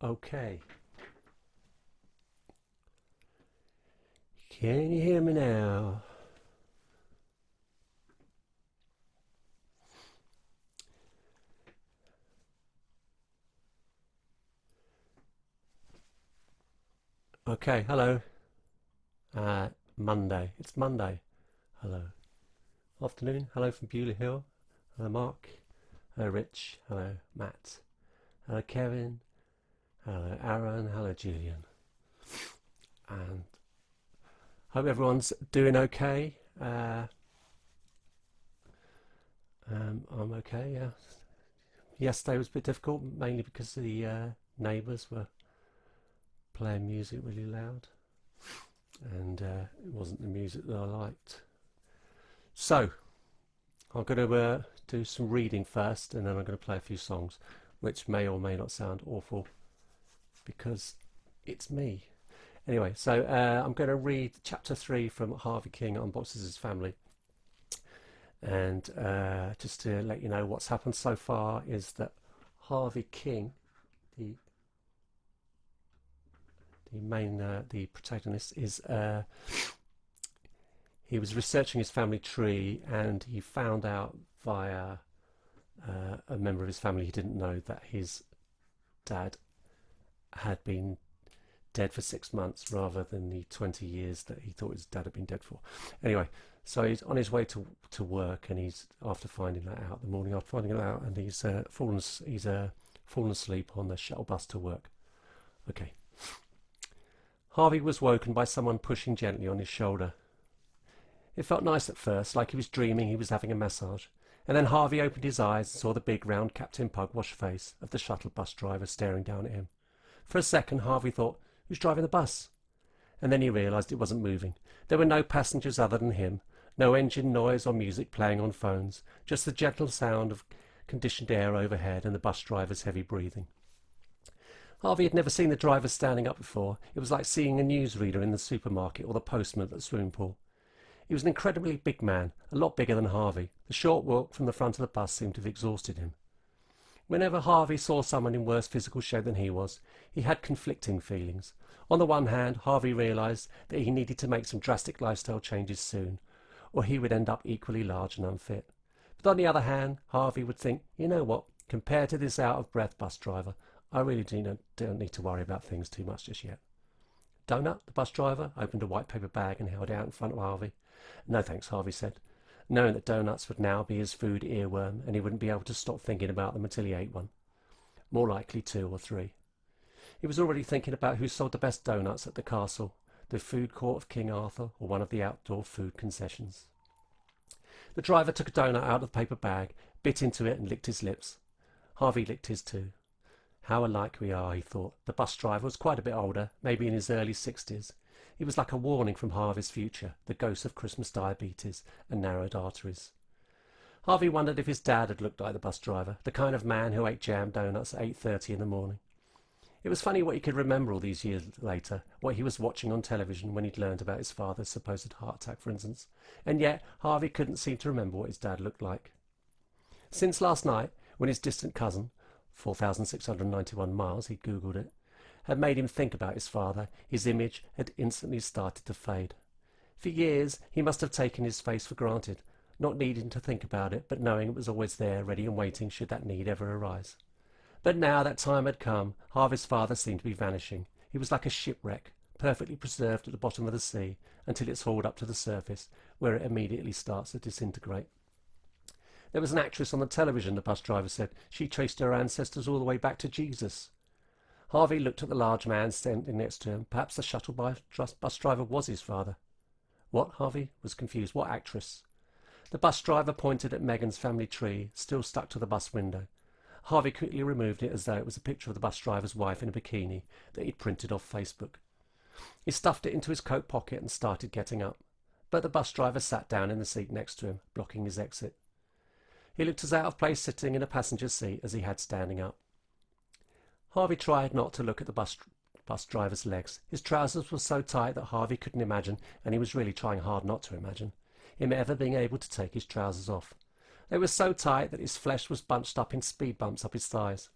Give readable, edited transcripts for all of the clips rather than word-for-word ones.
Okay. Can you hear me now? Okay, hello. Monday. It's Monday. Hello. Afternoon. Hello from Bewley Hill. Hello, Mark. Hello, Rich. Hello, Matt. Hello, Kevin. Hello, Aaron. Hello, Julian. And hope everyone's doing okay. I'm okay, yeah. Yesterday was a bit difficult, mainly because the neighbours were playing music really loud. And it wasn't the music that I liked. So, I'm going to do some reading first, and then I'm going to play a few songs, which may or may not sound awful because it's me. Anyway, so I'm going to read chapter 3 from Harvey King, Unboxes His Family. And just to let you know what's happened so far is that Harvey King, the the protagonist, is he was researching his family tree, and he found out via a member of his family he didn't know that his dad had been dead for 6 months rather than the 20 years that he thought his dad had been dead for. Anyway, so he's on his way to work, and he's after finding that out, the morning after finding it out, and he's fallen asleep on the shuttle bus to work. Okay. Harvey was woken by someone pushing gently on his shoulder. It felt nice at first, like he was dreaming he was having a massage, and then Harvey opened his eyes and saw the big round Captain Pugwash face of the shuttle bus driver staring down at him. For a second Harvey thought, who's driving the bus? And then he realised it wasn't moving. There were no passengers other than him, no engine noise or music playing on phones, just the gentle sound of conditioned air overhead and the bus driver's heavy breathing. Harvey had never seen the driver standing up before. It was like seeing a newsreader in the supermarket or the postman at the swimming pool. He was an incredibly big man, a lot bigger than Harvey. The short walk from the front of the bus seemed to have exhausted him. Whenever Harvey saw someone in worse physical shape than he was, he had conflicting feelings. On the one hand, Harvey realised that he needed to make some drastic lifestyle changes soon, or he would end up equally large and unfit. But on the other hand, Harvey would think, you know what, compared to this out-of-breath bus driver, I really don't need to worry about things too much just yet. Donut, the bus driver, opened a white paper bag and held it out in front of Harvey. No thanks, Harvey said, knowing that donuts would now be his food earworm and he wouldn't be able to stop thinking about them until he ate one. More likely 2 or 3. He was already thinking about who sold the best donuts at the castle, the food court of King Arthur, or one of the outdoor food concessions. The driver took a donut out of the paper bag, bit into it and licked his lips. Harvey licked his too. How alike we are, he thought. The bus driver was quite a bit older, maybe in his early 60s. He was like a warning from Harvey's future, the ghost of Christmas diabetes and narrowed arteries. Harvey wondered if his dad had looked like the bus driver, the kind of man who ate jam donuts at 8:30 in the morning. It was funny what he could remember all these years later, what he was watching on television when he'd learned about his father's supposed heart attack, for instance, and yet Harvey couldn't seem to remember what his dad looked like. Since last night, when his distant cousin, 4,691 miles, he'd googled it, had made him think about his father, his image had instantly started to fade. For years he must have taken his face for granted, not needing to think about it, but knowing it was always there, ready and waiting should that need ever arise. But now that time had come, Harvey's father seemed to be vanishing. He was like a shipwreck, perfectly preserved at the bottom of the sea, until it's hauled up to the surface, where it immediately starts to disintegrate. There was an actress on the television, the bus driver said. She traced her ancestors all the way back to Jesus. Harvey looked at the large man standing next to him. Perhaps the shuttle bus driver was his father. What? Harvey was confused. What actress? The bus driver pointed at Megan's family tree, still stuck to the bus window. Harvey quickly removed it as though it was a picture of the bus driver's wife in a bikini that he'd printed off Facebook. He stuffed it into his coat pocket and started getting up. But the bus driver sat down in the seat next to him, blocking his exit. He looked as out of place sitting in a passenger's seat as he had standing up. Harvey tried not to look at the bus driver's legs. His trousers were so tight that Harvey couldn't imagine, and he was really trying hard not to imagine, him ever being able to take his trousers off. They were so tight that his flesh was bunched up in speed bumps up his thighs.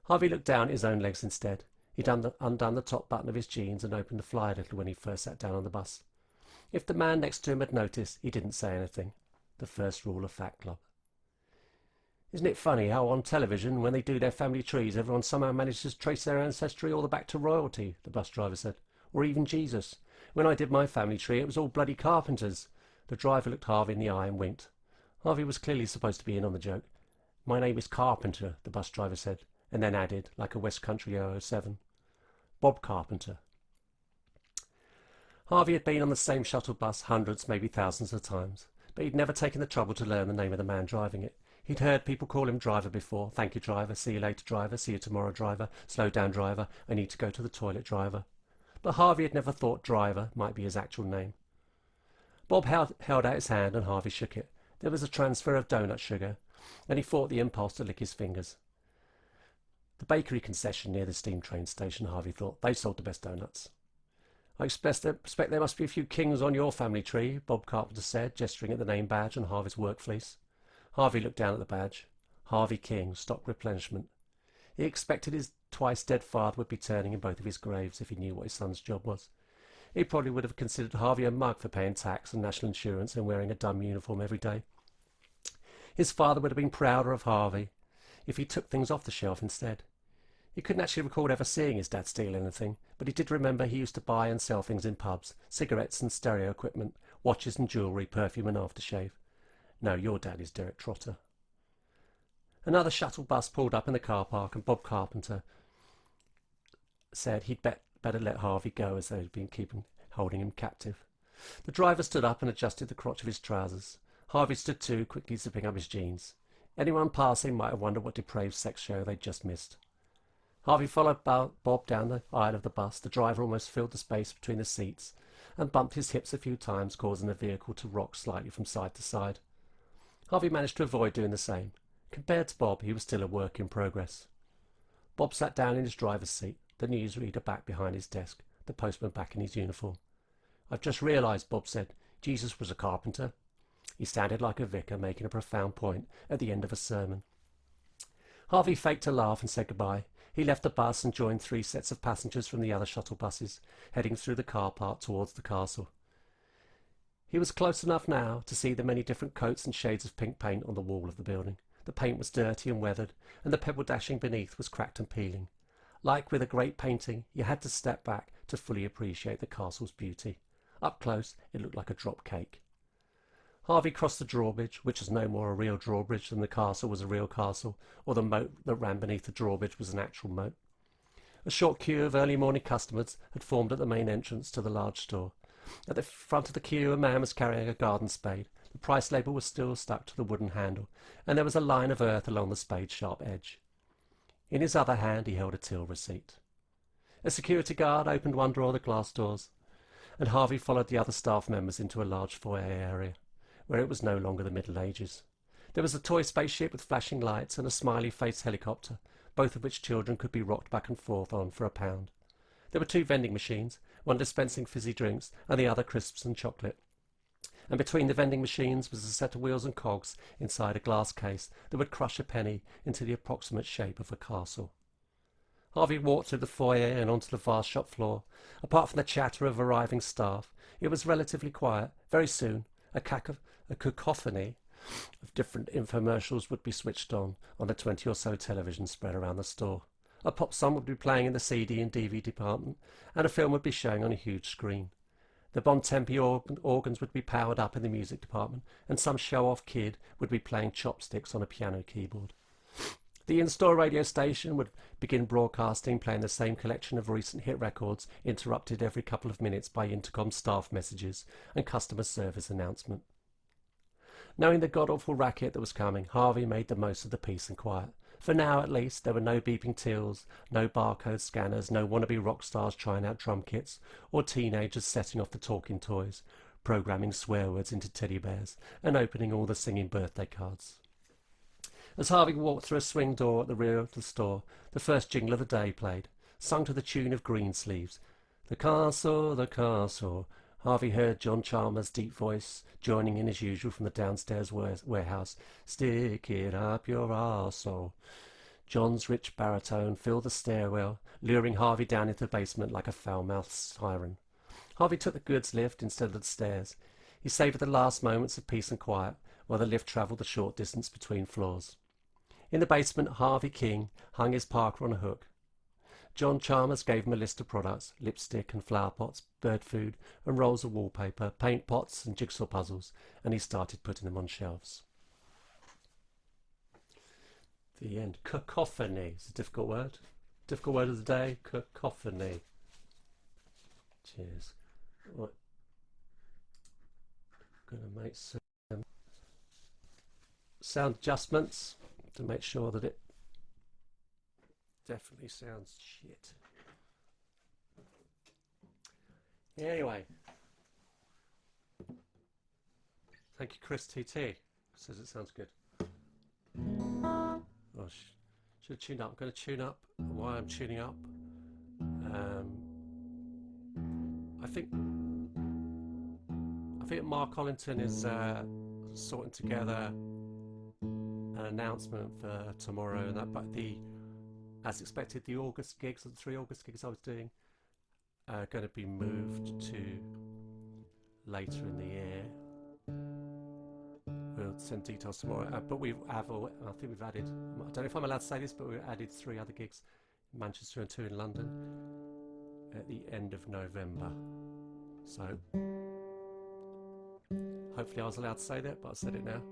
Harvey looked down at his own legs instead. He'd undone the top button of his jeans and opened the fly a little when he first sat down on the bus. If the man next to him had noticed, he didn't say anything. The first rule of Fat Club. Isn't it funny how on television, when they do their family trees, everyone somehow manages to trace their ancestry all the back to royalty, the bus driver said. Or even Jesus. When I did my family tree, it was all bloody carpenters. The driver looked Harvey in the eye and winked. Harvey was clearly supposed to be in on the joke. My name is Carpenter, the bus driver said, and then added, like a West Country 007, Bob Carpenter. Harvey had been on the same shuttle bus hundreds, maybe thousands of times, but he'd never taken the trouble to learn the name of the man driving it. He'd heard people call him driver before. Thank you, driver. See you later, driver. See you tomorrow, driver. Slow down, driver. I need to go to the toilet, driver. But Harvey had never thought driver might be his actual name. Bob held out his hand and Harvey shook it. There was a transfer of doughnut sugar, and he fought the impulse to lick his fingers. The bakery concession near the steam train station, Harvey thought. They sold the best doughnuts. I expect there must be a few kings on your family tree, Bob Carpenter said, gesturing at the name badge on Harvey's work fleece. Harvey looked down at the badge. Harvey King, stock replenishment. He expected his twice-dead father would be turning in both of his graves if he knew what his son's job was. He probably would have considered Harvey a mug for paying tax and national insurance and wearing a dumb uniform every day. His father would have been prouder of Harvey if he took things off the shelf instead. He couldn't actually recall ever seeing his dad steal anything, but he did remember he used to buy and sell things in pubs, cigarettes and stereo equipment, watches and jewellery, perfume and aftershave. No, your dad is Derek Trotter. Another shuttle bus pulled up in the car park and Bob Carpenter said he'd better let Harvey go as they'd been holding him captive. The driver stood up and adjusted the crotch of his trousers. Harvey stood too, quickly zipping up his jeans. Anyone passing might have wondered what depraved sex show they'd just missed. Harvey followed Bob down the aisle of the bus. The driver almost filled the space between the seats and bumped his hips a few times, causing the vehicle to rock slightly from side to side. Harvey managed to avoid doing the same. Compared to Bob, he was still a work in progress. Bob sat down in his driver's seat, the newsreader back behind his desk, the postman back in his uniform. I've just realised, Bob said, Jesus was a carpenter. He sounded like a vicar making a profound point at the end of a sermon. Harvey faked a laugh and said goodbye. He left the bus and joined 3 sets of passengers from the other shuttle buses, heading through the car park towards the castle. He was close enough now to see the many different coats and shades of pink paint on the wall of the building. The paint was dirty and weathered, and the pebble dashing beneath was cracked and peeling. Like with a great painting, you had to step back to fully appreciate the castle's beauty. Up close, it looked like a drop cake. Harvey crossed the drawbridge, which was no more a real drawbridge than the castle was a real castle, or the moat that ran beneath the drawbridge was an actual moat. A short queue of early morning customers had formed at the main entrance to the large store. At the front of the queue, a man was carrying a garden spade. The price label was still stuck to the wooden handle, and there was a line of earth along the spade's sharp edge. In his other hand he held a till receipt. A security guard opened one drawer of the glass doors, and Harvey followed the other staff members into a large foyer area, where it was no longer the Middle Ages. There was a toy spaceship with flashing lights and a smiley-faced helicopter, both of which children could be rocked back and forth on for £1. There were 2 vending machines, one dispensing fizzy drinks and the other crisps and chocolate. And between the vending machines was a set of wheels and cogs inside a glass case that would crush a penny into the approximate shape of a castle. Harvey walked through the foyer and onto the vast shop floor. Apart from the chatter of arriving staff, it was relatively quiet. Very soon, a cacophony of different infomercials would be switched on the 20 or so televisions spread around the store. A pop song would be playing in the CD and DVD department, and a film would be showing on a huge screen. The Bon Tempi organs would be powered up in the music department, and some show-off kid would be playing chopsticks on a piano keyboard. The in-store radio station would begin broadcasting, playing the same collection of recent hit records, interrupted every couple of minutes by intercom staff messages and customer service announcement. Knowing the god-awful racket that was coming, Harvey made the most of the peace and quiet. For now, at least, there were no beeping tills, no barcode scanners, no wannabe rock stars trying out drum kits, or teenagers setting off the talking toys, programming swear words into teddy bears, and opening all the singing birthday cards. As Harvey walked through a swing door at the rear of the store, the first jingle of the day played, sung to the tune of Greensleeves. The castle, the castle. Harvey heard John Chalmers' deep voice joining in as usual from the downstairs warehouse. Stick it up your arsehole. John's rich baritone filled the stairwell, luring Harvey down into the basement like a foul-mouthed siren. Harvey took the goods lift instead of the stairs. He savoured the last moments of peace and quiet while the lift travelled the short distance between floors. In the basement, Harvey King hung his Parker on a hook. John Chalmers gave him a list of products: lipstick and flower pots, bird food and rolls of wallpaper, paint pots and jigsaw puzzles, and he started putting them on shelves. The end. Cacophony is a difficult word. Difficult word of the day. Cacophony. Cheers. Right. I'm going to make some sound adjustments to make sure that it definitely sounds shit. Anyway. Thank you, Chris TT. Says it sounds good. Oh, should tune up. I'm going to tune up. Why I'm tuning up? I think Mark Collington is sorting together an announcement for tomorrow, and that. But as expected, the August gigs, the 3 August gigs I was doing, are going to be moved to later in the year. We'll send details tomorrow, but I think we've added, I don't know if I'm allowed to say this, but we've added 3 other gigs in Manchester and 2 in London at the end of November. So hopefully I was allowed to say that, but I said it now.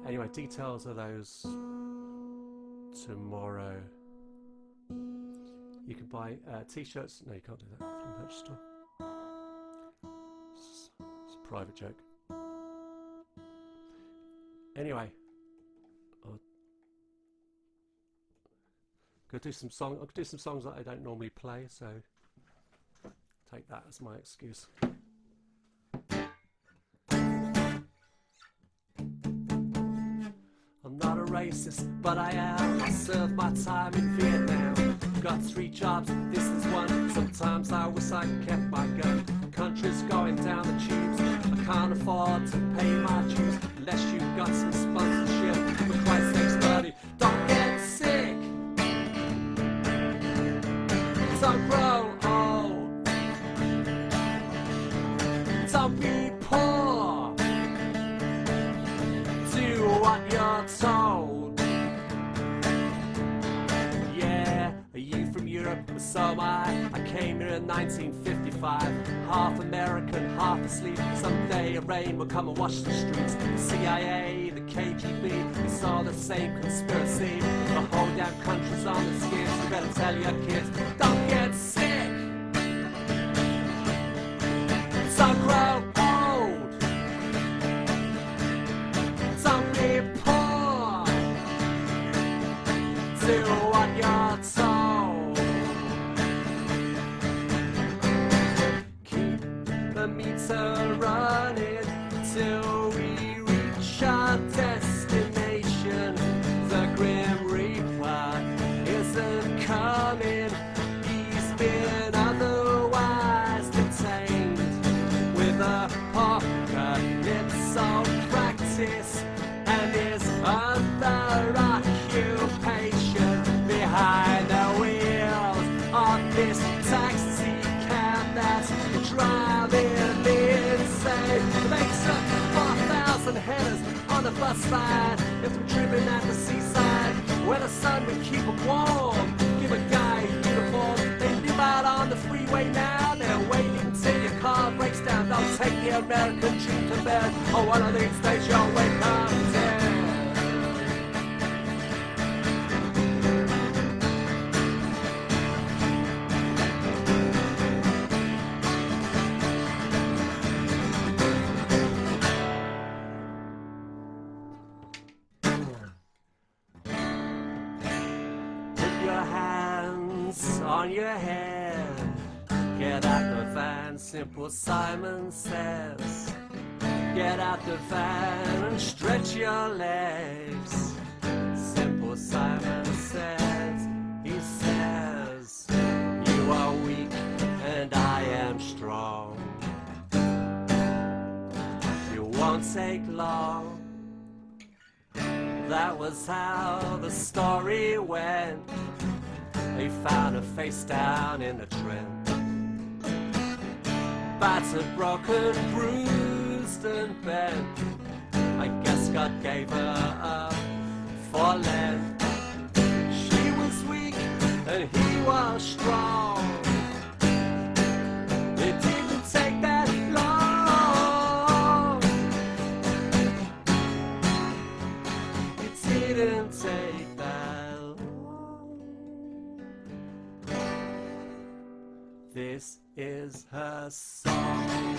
Anyway, details of those tomorrow. You can buy t-shirts. No, you can't do that from the merch store. It's a private joke. Anyway, I'll do some songs that I don't normally play, so take that as my excuse. I'm not a racist, but I am. I served my time in Vietnam. Got 3 jobs, this is one. Sometimes I wish I kept my gun. Country's going down the tubes. I can't afford to pay my dues unless you've got some sponsorship. For Christ's sakes, buddy, don't get sick. Don't grow old. Don't be poor. Do what you're told. So am I. I came here in 1955, half American, half asleep. Someday a rain will come and wash the streets. The CIA, the KGB, it's all the same conspiracy. The whole damn country's on the skids. You better tell your kids, don't get sick. Don't grow old. Don't be poor. Do what you're told. The meter running till we reach our destination. The Grim Reaper isn't coming. He's been otherwise detained with a apocalypse on practice and his other occupation behind the wheels of this taxi cab that's driving insane. Makes up 4,000 headers on the bus ride. If we're tripping at the seaside where the sun would keep them warm, give a guy a uniform. They live out on the freeway now. They're waiting till your car breaks down. Don't take the American dream to bed. On one of these days you'll wake up dead. On your head, get out the van, Simple Simon says. Get out the van and stretch your legs. Simple Simon says, he says, you are weak and I am strong. You won't take long. That was how the story went. He found her face down in the Trent, battered, broken, bruised and bent. I guess God gave her up for Lent. She was weak and he was strong. It didn't take that long. It didn't take that long. This is her song.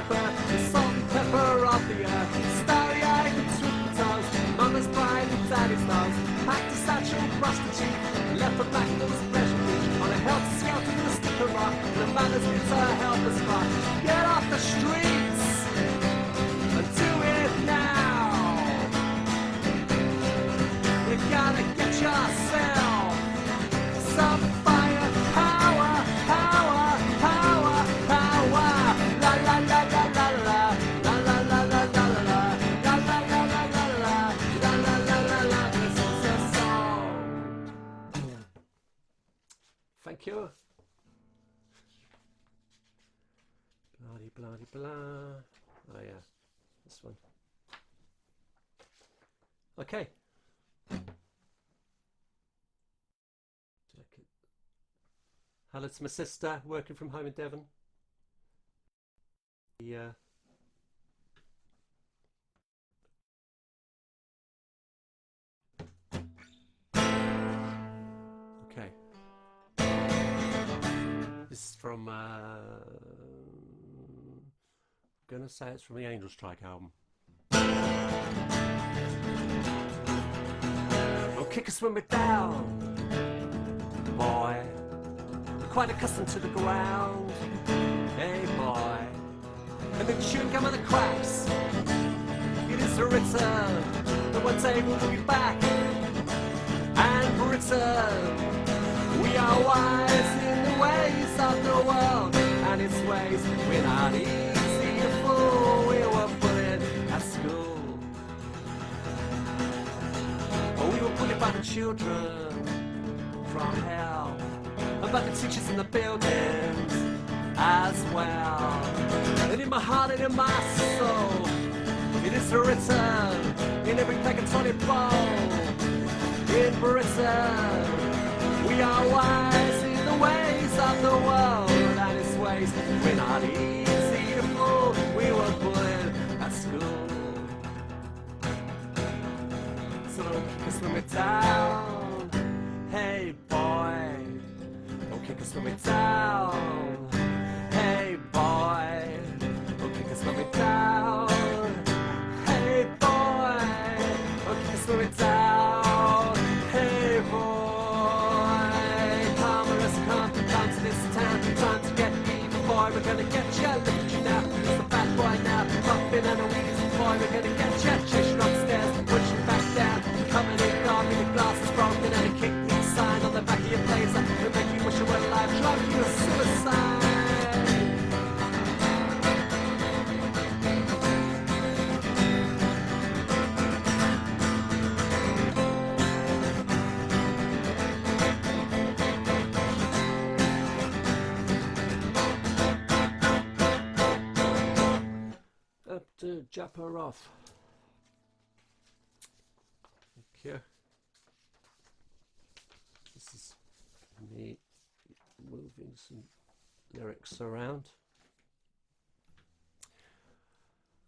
The salt and pepper of the earth, starry-eyed and sweet potatoes, mama's pride and daddy's nose, packed a satchel, brushed the cheek, left her back in his pleasure beach, on a helter-skelter with a stick of rock, and the manners needs her helpless rock. Get off the streets and do it now. You gotta get yourself some fire, power, power, power, power. La la la la la la, la la la la la la, la la la la la la, la la la la la. This is a song. Thank you. Bloody bloody blah. Oh yeah, this one. Okay. Hello to my sister working from home in Devon. Yeah. Okay. This is from I'm gonna say it's from the Angel Strike album. Oh, kick us when we're down, boy. We're quite accustomed to the ground, hey boy. And the chewing gum and the cracks. It is a return that one day we'll be back. And for return, we are wise in the ways of the world and its ways. We're not easy to fool. We were bullied at school. Oh, we were bullied by the children from hell, and by the teachers in the buildings as well. And in my heart and in my soul, it is a return in every pack and tonic bowl. In Britain, we are wise in the ways of the world and its ways. We're not easy to fool. We were bullied at school. So don't kick us when we're down, hey boy. Don't kick us when we're down, hey boy. Don't kick us when we're down, hey boy. Don't kick us when we're down, hey boy. Commoners come to this town, trying to get even, boy. We're gonna get you, look at you now. It's the bad boy now, pumping and a wheezy, boy. We're gonna get you, chasing upstairs, pushing back down, coming in, dark, the glass is broken, and a kick me sign on the back of your blazer will make you wish you were alive, drive you a suicide. Up to Japper off. Thank you. This is me moving some lyrics around.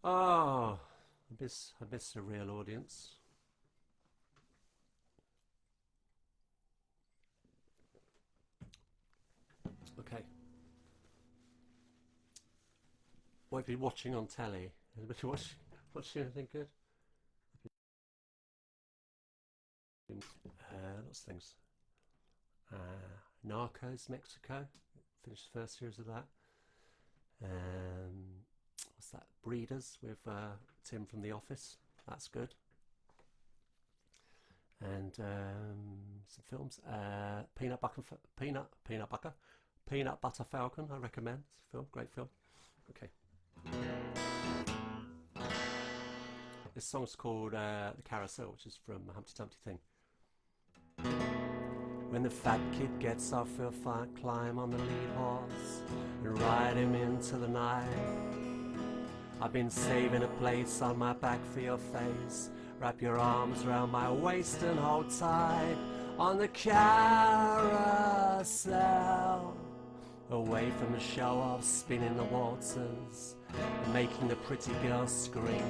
Oh, I miss the real audience. Okay. What have you been watching on telly? Anybody watching anything good? Lots of things. Narcos, Mexico. Finished the first series of that. What's that? Breeders with Tim from The Office. That's good. and some films. Peanut Butter Falcon. I recommend. It's a film, great film. Okay. This song's called The Carousel, which is from Humpty Dumpty Thing. When the fat kid gets off, he'll climb on the lead horse and ride him into the night. I've been saving a place on my back for your face. Wrap your arms around my waist and hold tight on the carousel. Away from the show-off, spinning the waltzes and making the pretty girls scream.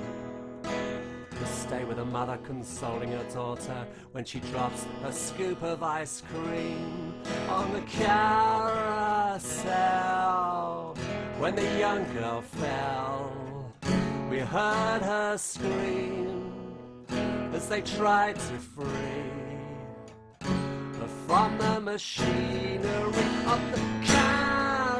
To stay with a mother consoling her daughter when she drops a scoop of ice cream on the carousel. When the young girl fell, we heard her scream as they tried to free her from the machinery of the carousel.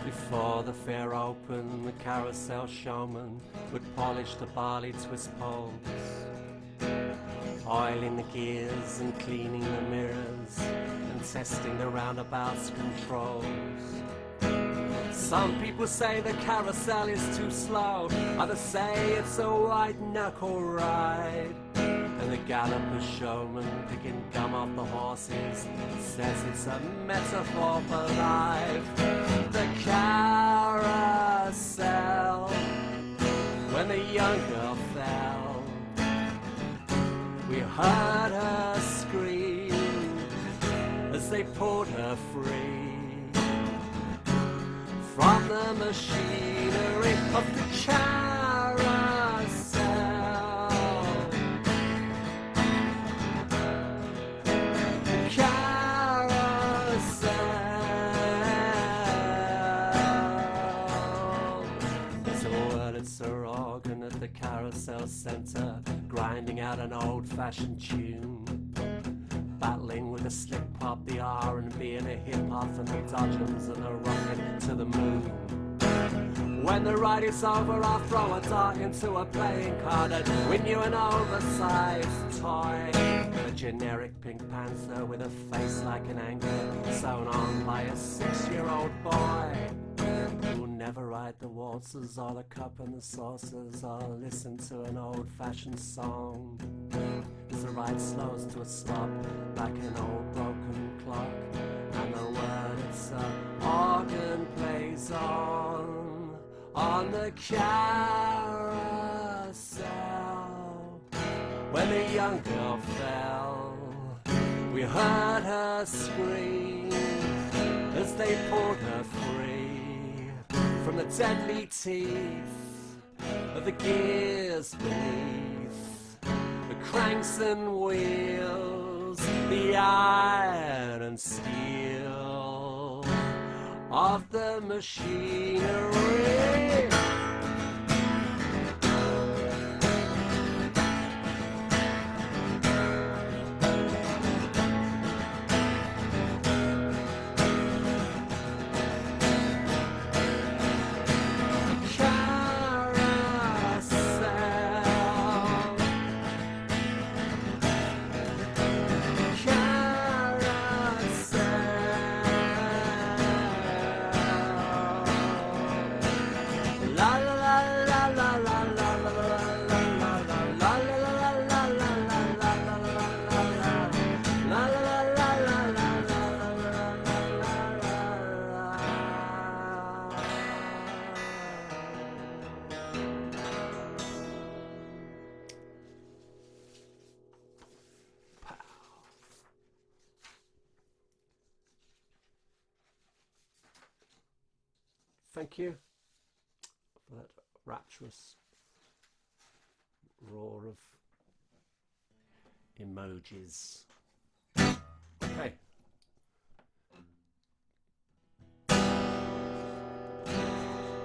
Before the fair opened, the carousel showman would polish the barley twist poles, oiling the gears and cleaning the mirrors and testing the roundabout's controls. Some people say the carousel is too slow, others say it's a white knuckle ride. And the galloper showman picking gum off the horses says it's a metaphor for life. The carousel. When the young girl fell, we heard her scream as they pulled her free from the machinery of the carousel. Sir organ at the carousel centre, grinding out an old-fashioned tune, battling with a slick pop, the R&B and a hip-hop, and the Dodgems and a rocket to the moon. When the ride is over, I'll throw a dart into a playing card and win you an oversized toy. A generic Pink Panther with a face like an anchor, sewn on by a 6-year-old boy. Who'll never ride the waltzes or the cup and the saucers or listen to an old-fashioned song. As the ride slows to a stop like an old broken clock, and the Wurlitzer organ plays on the carousel. When the young girl fell, we heard her scream as they pulled her free from the deadly teeth of the gears beneath, the cranks and wheels, the iron and steel of the machinery. Thank you for that rapturous roar of emojis. Okay.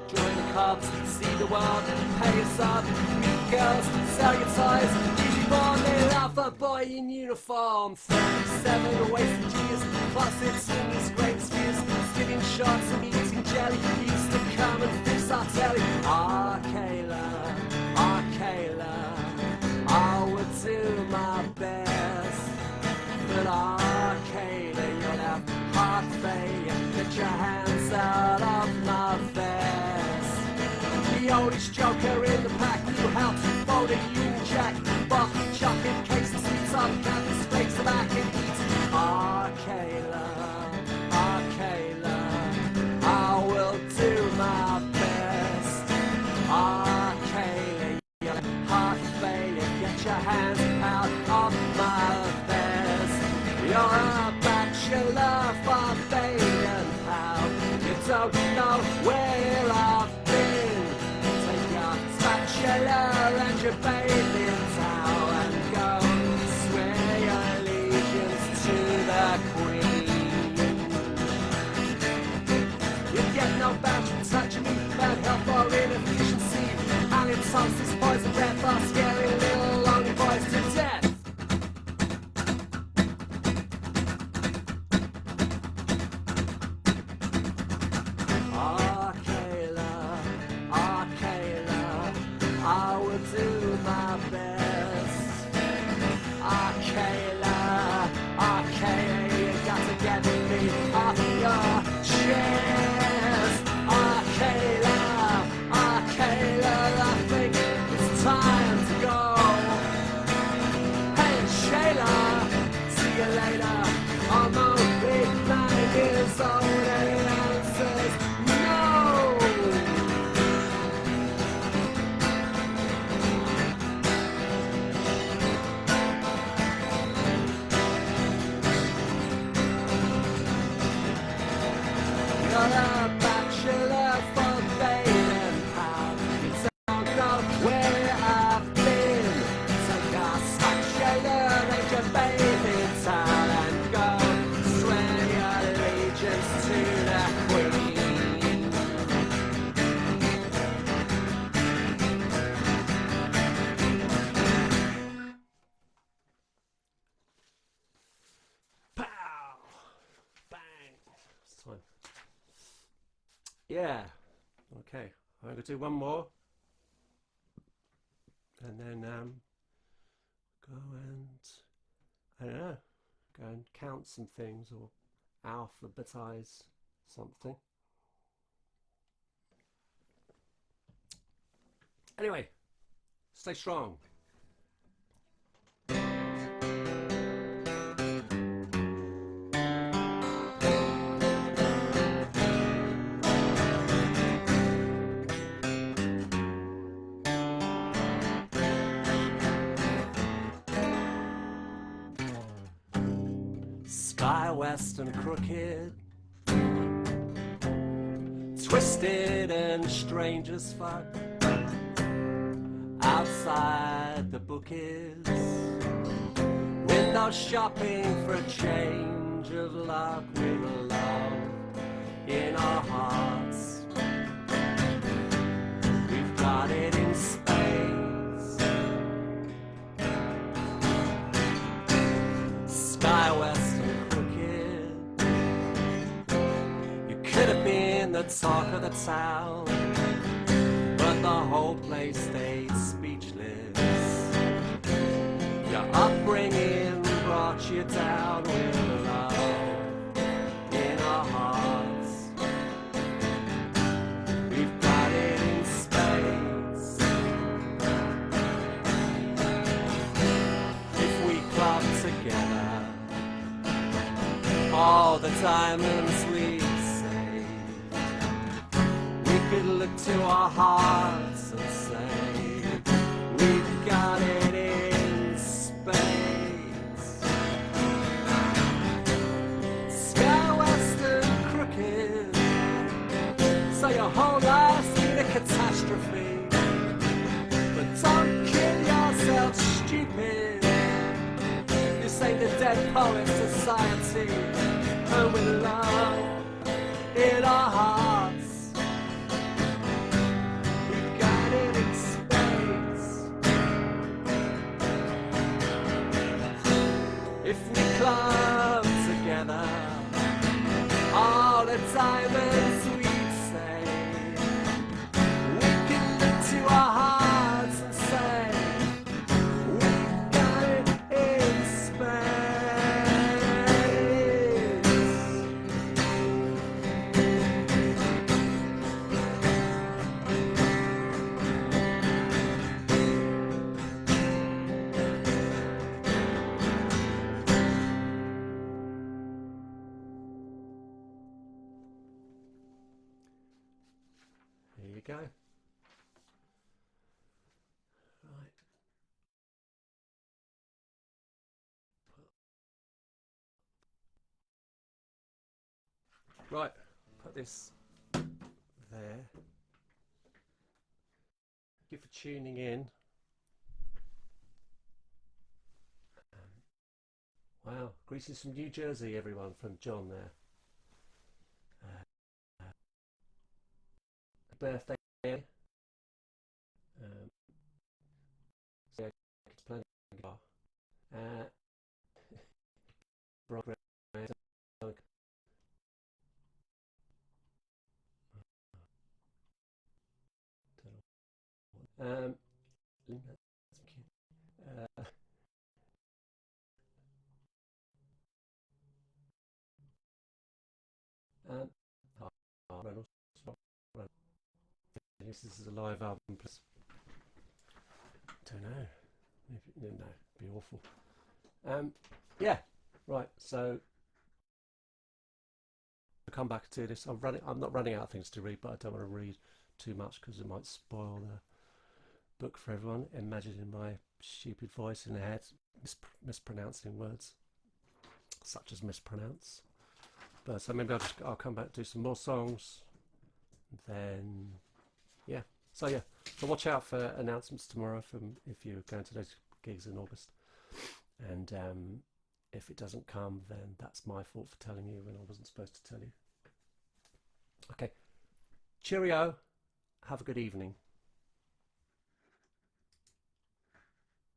Join the clubs, see the world, pay us up, meet girls, sell your toys, easy born, they laugh a boy in uniform, 37 wasted years, closets in his great spheres, skidding shots and eating jelly. He used to come and fix our telly. Ah, Kayla, I would do my best, but Kayla, you'll have heart failure. Get your hands out of my vest. The oldest joker in the pack knew how to fold a Union Jack. Bucket chocolate cakes and sweets on canvas flakes of mac and eat. Kayla, I will do my best. Kayla, you'll have heart failure. Get your hands out of my vest. You're a bachelor for Baden Powell. You don't know where I've been. Take your spatula and your bathing towel and go swear your allegiance to the Queen. You get no badge for touching me, bad health or inefficiency. And it toss this poison breath are scary little lonely boys to death. I will do my best. Kayla, you got to get me off your chest. Kayla, I think it's time to go. Hey Shayla, see you later. I'm a big 9 years old and it answers no. You're a bachelor for Baden Powell. You don't know where I've been. Take a spatula and your bathing towel and go swear your allegiance to the Queen. Pow! Bang! It's time. Yeah. Okay. I'm going to do one more. And then go and, I don't know, go and count some things or alphabetize something. Anyway, stay strong. Sky west and crooked, twisted and strange as fuck. Outside the book is window shopping for a change of luck with love in our hearts. We've got it in spades. Sky west and crooked, you could have been the talk of the town, but the whole place stayed speechless. Your upbringing brought you down with love in our hearts. We've got it in spades. If we club together all the diamonds we saved, we could look to our hearts and say we've got it in spades. Sky western crooked, so your whole life's been a catastrophe. But don't kill yourself, stupid. This ain't the Dead Poets Society, and with love in our hearts, we've got it in spades. go. Right. Right, put this there. Thank you for tuning in. Wow, greetings from New Jersey, everyone, from John there. Birthday. Um, so yeah, it's playing guitar. Uh, Brock, um, uh, um, Reynolds. This is a live album. Plus, don't know. No, it'd be awful. Yeah, right. So I'll come back to this. I'm not running out of things to read, but I don't want to read too much because it might spoil the book for everyone. Imagining my stupid voice in their head, mispronouncing words such as mispronounce. But so maybe I'll come back, do some more songs, then yeah. So yeah, so watch out for announcements tomorrow from if you're going to those gigs in August. And if it doesn't come, then that's my fault for telling you when I wasn't supposed to tell you. Okay, cheerio. Have a good evening.